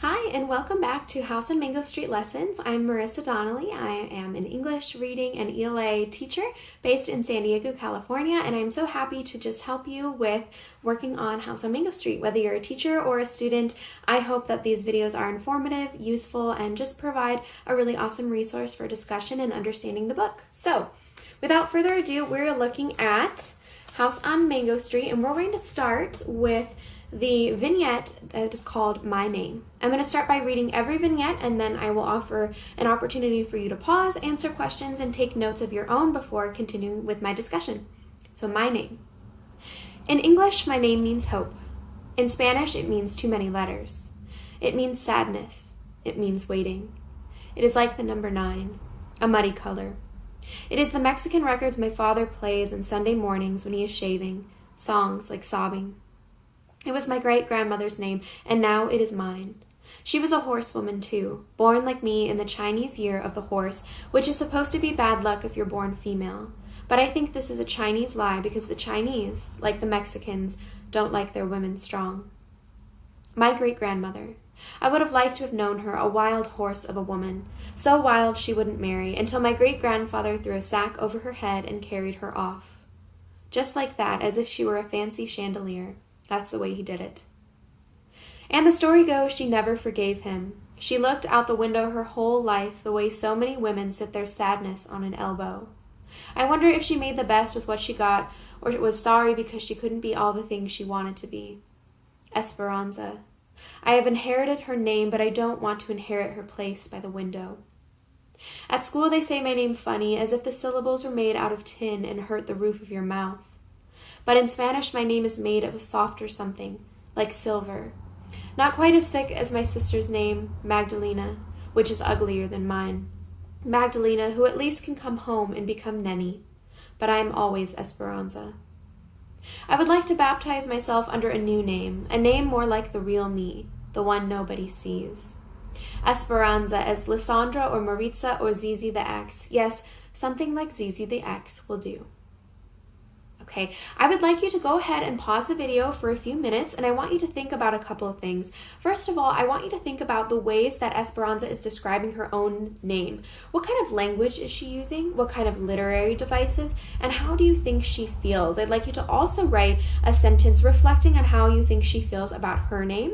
Hi, and welcome back to House on Mango Street Lessons. I'm Marissa Donnelly. I am an English, reading, and ELA teacher based in San Diego, California, and I'm so happy to just help you with working on House on Mango Street. Whether you're a teacher or a student, I hope that these videos are informative, useful, and just provide a really awesome resource for discussion and understanding the book. So, without further ado, we're looking at House on Mango Street, and we're going to start with the vignette that is called My Name. I'm going to start by reading every vignette, and then I will offer an opportunity for you to pause, answer questions, and take notes of your own before continuing with my discussion. So, my name. In English, my name means hope. In Spanish, it means too many letters. It means sadness. It means waiting. It is like the number 9, a muddy color. It is the Mexican records my father plays on Sunday mornings when he is shaving, songs like sobbing. It was my great-grandmother's name, and now it is mine. She was a horsewoman, too, born like me in the Chinese year of the horse, which is supposed to be bad luck if you're born female. But I think this is a Chinese lie because the Chinese, like the Mexicans, don't like their women strong. My great-grandmother. I would have liked to have known her, a wild horse of a woman, so wild she wouldn't marry, until my great-grandfather threw a sack over her head and carried her off. Just like that, as if she were a fancy chandelier. That's the way he did it. And the story goes she never forgave him. She looked out the window her whole life the way so many women sit their sadness on an elbow. I wonder if she made the best with what she got, or was sorry because she couldn't be all the things she wanted to be. Esperanza. I have inherited her name, but I don't want to inherit her place by the window. At school they say my name funny, as if the syllables were made out of tin and hurt the roof of your mouth. But in Spanish, my name is made of a softer something, like silver. Not quite as thick as my sister's name, Magdalena, which is uglier than mine. Magdalena, who at least can come home and become Nenny. But I am always Esperanza. I would like to baptize myself under a new name, a name more like the real me, the one nobody sees. Esperanza as Lysandra or Maritza or Zizi the X. Yes, something like Zizi the X will do. Okay, I would like you to go ahead and pause the video for a few minutes, and I want you to think about a couple of things. First of all, I want you to think about the ways that Esperanza is describing her own name. What kind of language is she using? What kind of literary devices? And how do you think she feels? I'd like you to also write a sentence reflecting on how you think she feels about her name.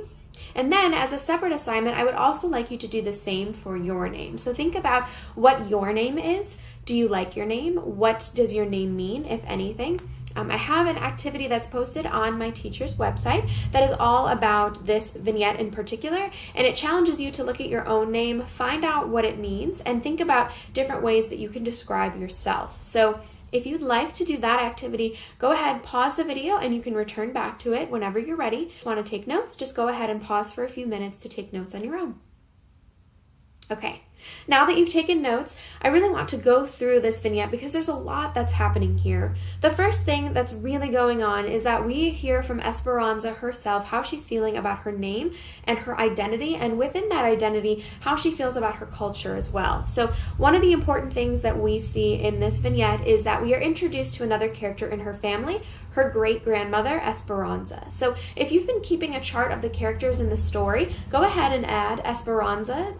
And then, as a separate assignment, I would also like you to do the same for your name. So think about what your name is. Do you like your name? What does your name mean, if anything? I have an activity that's posted on my teacher's website that is all about this vignette in particular, and it challenges you to look at your own name, find out what it means, and think about different ways that you can describe yourself. So if you'd like to do that activity, go ahead, pause the video, and you can return back to it whenever you're ready. If you want to take notes, just go ahead and pause for a few minutes to take notes on your own. Okay, now that you've taken notes, I really want to go through this vignette because there's a lot that's happening here. The first thing that's really going on is that we hear from Esperanza herself how she's feeling about her name and her identity, and within that identity, how she feels about her culture as well. So one of the important things that we see in this vignette is that we are introduced to another character in her family, her great-grandmother, Esperanza. So if you've been keeping a chart of the characters in the story, go ahead and add Esperanza,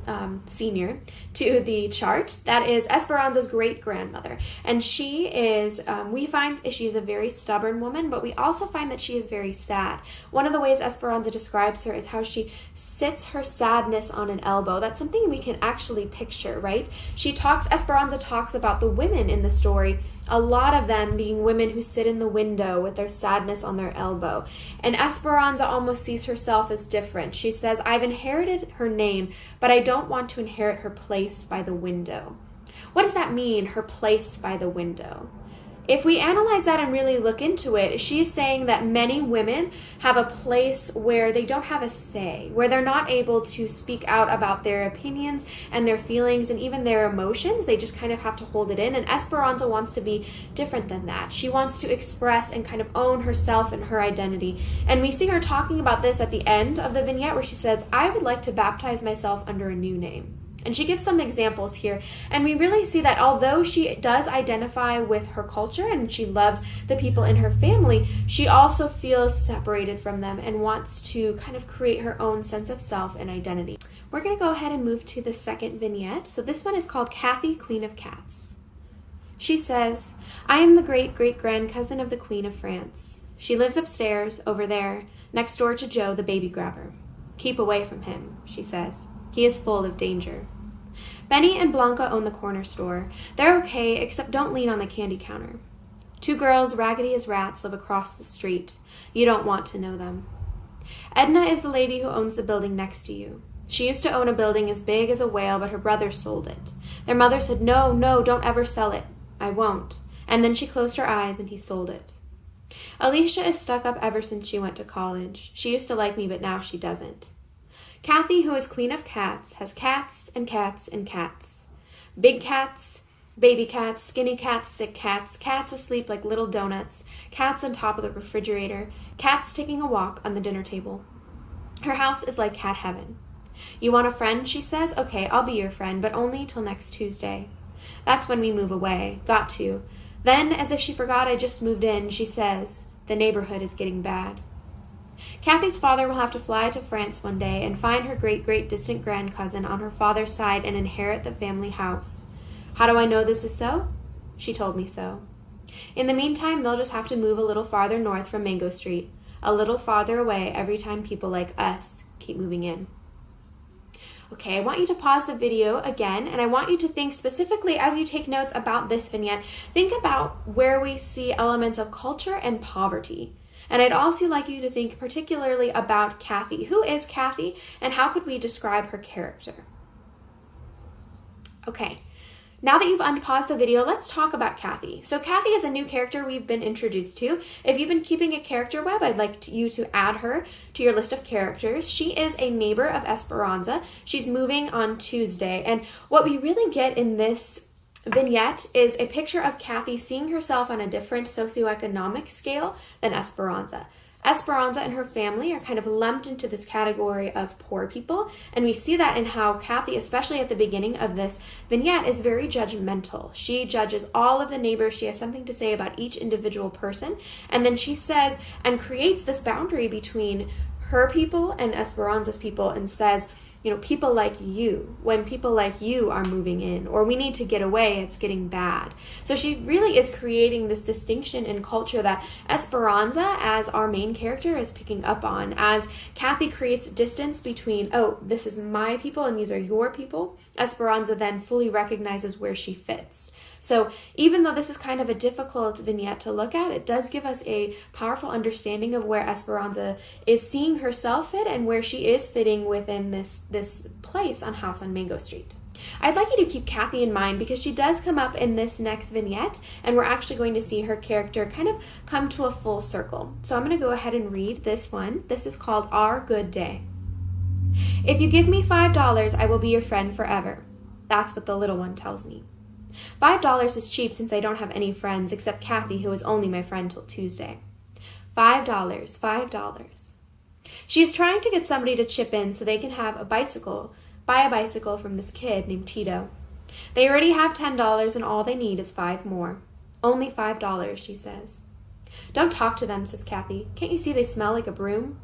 Senior, to the chart. That is Esperanza's great-grandmother. And she is, we find she's a very stubborn woman, but we also find that she is very sad. One of the ways Esperanza describes her is how she sits her sadness on an elbow. That's something we can actually picture, right? Esperanza talks about the women in the story, a lot of them being women who sit in the window with their sadness on their elbow. And Esperanza almost sees herself as different. She says, I've inherited her name, but I don't want to inherit her place by the window. What does that mean, her place by the window? If we analyze that and really look into it, she's saying that many women have a place where they don't have a say, where they're not able to speak out about their opinions and their feelings and even their emotions. They just kind of have to hold it in. And Esperanza wants to be different than that. She wants to express and kind of own herself and her identity. And we see her talking about this at the end of the vignette where she says, I would like to baptize myself under a new name. And she gives some examples here. And we really see that although she does identify with her culture and she loves the people in her family, she also feels separated from them and wants to kind of create her own sense of self and identity. We're going to go ahead and move to the second vignette. So this one is called Cathy, Queen of Cats. She says, I am the great-great-grandcousin of the Queen of France. She lives upstairs, over there, next door to Joe, the baby grabber. Keep away from him, she says. He is full of danger. Benny and Blanca own the corner store. They're okay, except don't lean on the candy counter. 2 girls, raggedy as rats, live across the street. You don't want to know them. Edna is the lady who owns the building next to you. She used to own a building as big as a whale, but her brother sold it. Their mother said, no, don't ever sell it. I won't. And then she closed her eyes and he sold it. Alicia is stuck up ever since she went to college. She used to like me, but now she doesn't. Cathy, who is Queen of Cats, has cats and cats and cats. Big cats, baby cats, skinny cats, sick cats, cats asleep like little donuts, cats on top of the refrigerator, cats taking a walk on the dinner table. Her house is like cat heaven. You want a friend, she says? Okay, I'll be your friend, but only till next Tuesday. That's when we move away. Got to. Then, as if she forgot I just moved in, she says, the neighborhood is getting bad. Cathy's father will have to fly to France one day and find her great-great-distant grandcousin on her father's side and inherit the family house. How do I know this is so? She told me so. In the meantime, they'll just have to move a little farther north from Mango Street, a little farther away every time people like us keep moving in. Okay, I want you to pause the video again, and I want you to think specifically as you take notes about this vignette, think about where we see elements of culture and poverty. And I'd also like you to think particularly about Cathy. Who is Cathy, and how could we describe her character? Okay, now that you've unpaused the video, let's talk about Cathy. So Cathy is a new character we've been introduced to. If you've been keeping a character web, I'd like you to add her to your list of characters. She is a neighbor of Esperanza. She's moving on Tuesday. And what we really get in this vignette is a picture of Cathy seeing herself on a different socioeconomic scale than Esperanza. Esperanza and her family are kind of lumped into this category of poor people, and we see that in how Cathy, especially at the beginning of this vignette, is very judgmental. She judges all of the neighbors. She has something to say about each individual person, and then she says and creates this boundary between her people and Esperanza's people and says, you know, people like you, when people like you are moving in, or we need to get away, it's getting bad. So she really is creating this distinction in culture that Esperanza, as our main character, is picking up on. As Cathy creates distance between, oh, this is my people and these are your people, Esperanza then fully recognizes where she fits. So even though this is kind of a difficult vignette to look at, it does give us a powerful understanding of where Esperanza is seeing herself fit and where she is fitting within this place on House on Mango Street. I'd like you to keep Cathy in mind because she does come up in this next vignette, and we're actually going to see her character kind of come to a full circle. So I'm going to go ahead and read this one. This is called Our Good Day. If you give me $5, I will be your friend forever. That's what the little one tells me. $5 is cheap since I don't have any friends except Cathy, who is only my friend till Tuesday. $5. She is trying to get somebody to chip in so they can buy a bicycle from this kid named Tito. They already have $10 and all they need is 5 more. Only $5, she says. Don't talk to them, says Cathy. Can't you see they smell like a broom?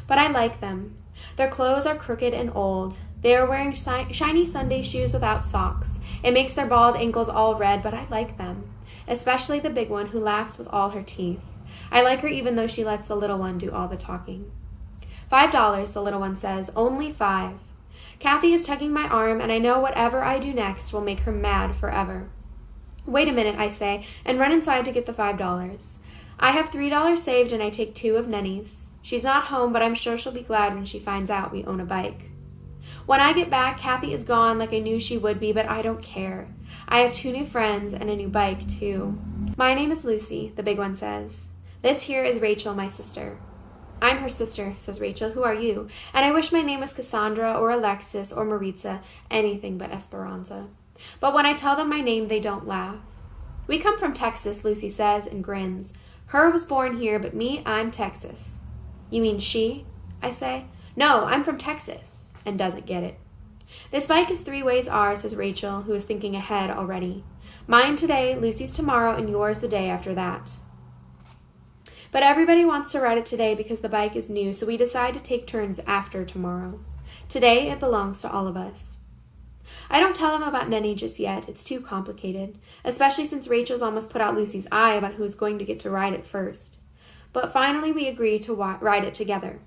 But I like them. Their clothes are crooked and old. They are wearing shiny Sunday shoes without socks. It makes their bald ankles all red, but I like them, especially the big one who laughs with all her teeth. I like her even though she lets the little one do all the talking. $5, the little one says, only 5. Cathy is tugging my arm, and I know whatever I do next will make her mad forever. Wait a minute, I say, and run inside to get the $5. I have $3 saved, and I take 2 of Nenny's. She's not home, but I'm sure she'll be glad when she finds out we own a bike. When I get back, Cathy is gone like I knew she would be, but I don't care. I have 2 new friends and a new bike, too. My name is Lucy, the big one says. This here is Rachel, my sister. I'm her sister, says Rachel. Who are you? And I wish my name was Cassandra or Alexis or Maritza, anything but Esperanza. But when I tell them my name, they don't laugh. We come from Texas, Lucy says and grins. Her was born here, but me, I'm Texas. You mean she? I say. No, I'm from Texas, and doesn't get it. This bike is 3 ways ours, says Rachel, who is thinking ahead already. Mine today, Lucy's tomorrow, and yours the day after that. But everybody wants to ride it today because the bike is new, so we decide to take turns after tomorrow. Today, it belongs to all of us. I don't tell him about Nenny just yet. It's too complicated, especially since Rachel's almost put out Lucy's eye about who is going to get to ride it first. But finally, we agree to ride it together.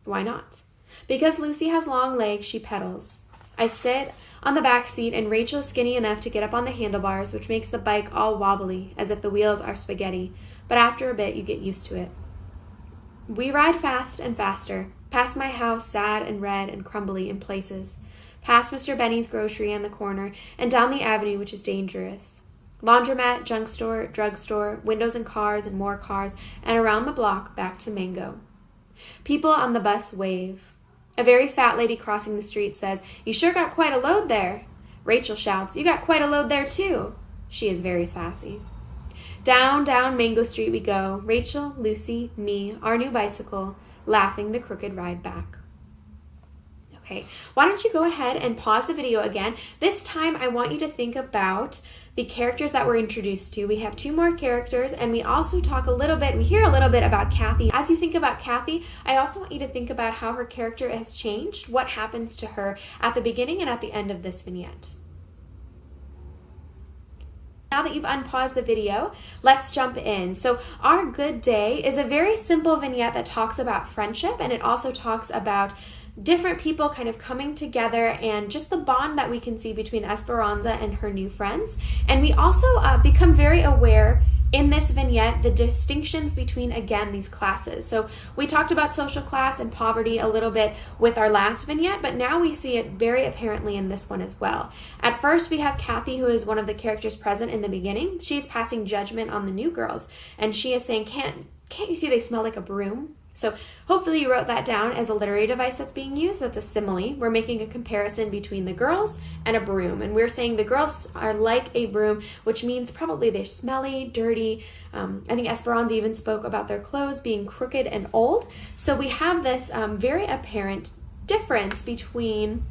Why not? Because Lucy has long legs, she pedals. I sit on the back seat, and Rachel is skinny enough to get up on the handlebars, which makes the bike all wobbly, as if the wheels are spaghetti. But after a bit, you get used to it. We ride fast and faster, past my house, sad and red and crumbly in places, past Mr. Benny's grocery on the corner, and down the avenue, which is dangerous. Laundromat, junk store, drugstore, windows and cars and more cars, and around the block back to Mango. People on the bus wave. A very fat lady crossing the street says, "You sure got quite a load there." Rachel shouts, "You got quite a load there too." She is very sassy. Down Mango Street we go, Rachel, Lucy, me, our new bicycle, laughing the crooked ride back. Okay, why don't you go ahead and pause the video again. This time I want you to think about the characters that we're introduced to. We have 2 more characters, and we also we hear a little bit about Cathy. As you think about Cathy, I also want you to think about how her character has changed, what happens to her at the beginning and at the end of this vignette. Now that you've unpaused the video, let's jump in. So our good day is a very simple vignette that talks about friendship, and it also talks about different people kind of coming together and just the bond that we can see between Esperanza and her new friends. And we also become very aware in this vignette the distinctions between, again, these classes. So we talked about social class and poverty a little bit with our last vignette, but now we see it very apparently in this one as well. At first, we have Cathy, who is one of the characters present in the beginning. She's passing judgment on the new girls, and she is saying, can't you see they smell like a broom? So hopefully you wrote that down as a literary device that's being used. That's a simile. We're making a comparison between the girls and a broom. And we're saying the girls are like a broom, which means probably they're smelly, dirty. I think Esperanza even spoke about their clothes being crooked and old. So we have this very apparent difference between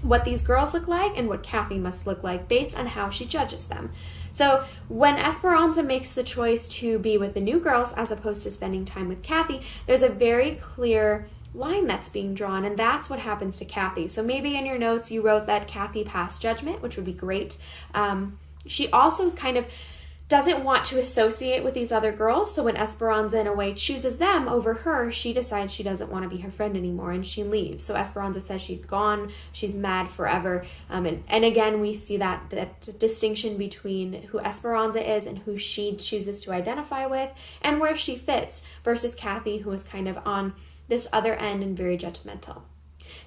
what these girls look like and what Cathy must look like based on how she judges them. So when Esperanza makes the choice to be with the new girls as opposed to spending time with Cathy, there's a very clear line that's being drawn, and that's what happens to Cathy. So maybe in your notes you wrote that Cathy passed judgment, which would be great. She also kind of doesn't want to associate with these other girls, so when Esperanza in a way chooses them over her, she decides she doesn't want to be her friend anymore, and she leaves. So Esperanza says she's gone, she's mad forever, and again we see that distinction between who Esperanza is and who she chooses to identify with, and where she fits, versus Cathy, who is kind of on this other end and very judgmental.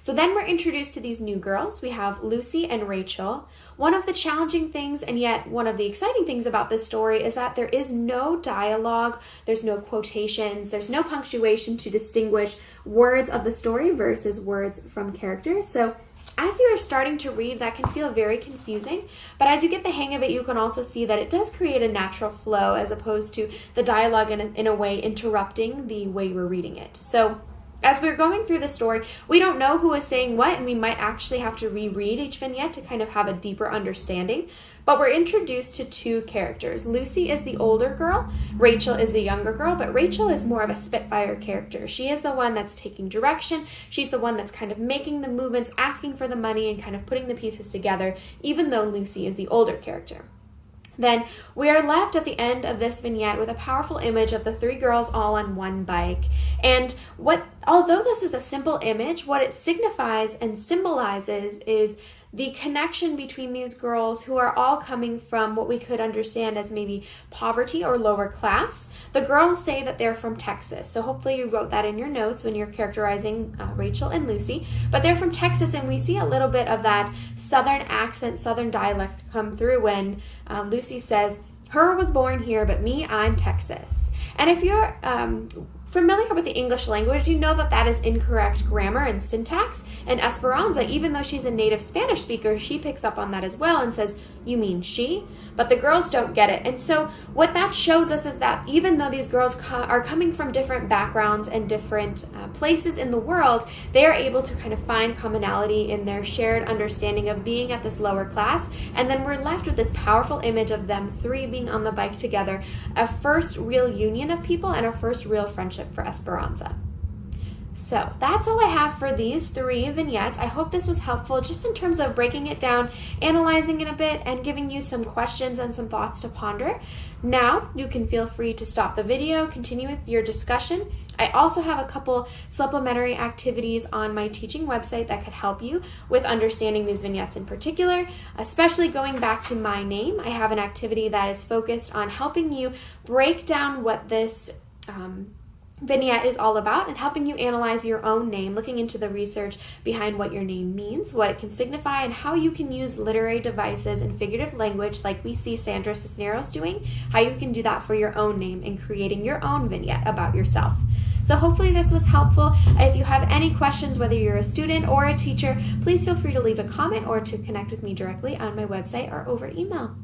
So then we're introduced to these new girls. We have Lucy and Rachel. One of the challenging things, and yet one of the exciting things about this story, is that there is no dialogue, there's no quotations, there's no punctuation to distinguish words of the story versus words from characters. So as you are starting to read, that can feel very confusing, but as you get the hang of it, you can also see that it does create a natural flow as opposed to the dialogue in a way interrupting the way we're reading it. So as we're going through the story, we don't know who is saying what, and we might actually have to reread each vignette to kind of have a deeper understanding. But we're introduced to 2 characters. Lucy is the older girl, Rachel is the younger girl, but Rachel is more of a spitfire character. She is the one that's taking direction. She's the one that's kind of making the movements, asking for the money, and kind of putting the pieces together, even though Lucy is the older character. Then we are left at the end of this vignette with a powerful image of the 3 girls all on one bike. And although this is a simple image, what it signifies and symbolizes is the connection between these girls who are all coming from what we could understand as maybe poverty or lower class. The girls say that they're from Texas, so hopefully you wrote that in your notes when you're characterizing Rachel and Lucy, but they're from Texas, and we see a little bit of that southern accent, southern dialect come through when Lucy says, "Her was born here, but me, I'm Texas." And if you're familiar with the English language, you know that that is incorrect grammar and syntax. And Esperanza, even though she's a native Spanish speaker, she picks up on that as well and says, you mean she, but the girls don't get it. And so what that shows us is that even though these girls are coming from different backgrounds and different places in the world, they are able to kind of find commonality in their shared understanding of being at this lower class. And then we're left with this powerful image of them three being on the bike together, a first real union of people and a first real friendship for Esperanza. So that's all I have for these 3 vignettes. I hope this was helpful just in terms of breaking it down, analyzing it a bit, and giving you some questions and some thoughts to ponder. Now you can feel free to stop the video, continue with your discussion. I also have a couple supplementary activities on my teaching website that could help you with understanding these vignettes in particular, especially going back to my name. I have an activity that is focused on helping you break down what this vignette is all about and helping you analyze your own name, looking into the research behind what your name means, what it can signify, and how you can use literary devices and figurative language like we see Sandra Cisneros doing, how you can do that for your own name and creating your own vignette about yourself. So hopefully this was helpful. If you have any questions, whether you're a student or a teacher, please feel free to leave a comment or to connect with me directly on my website or over email.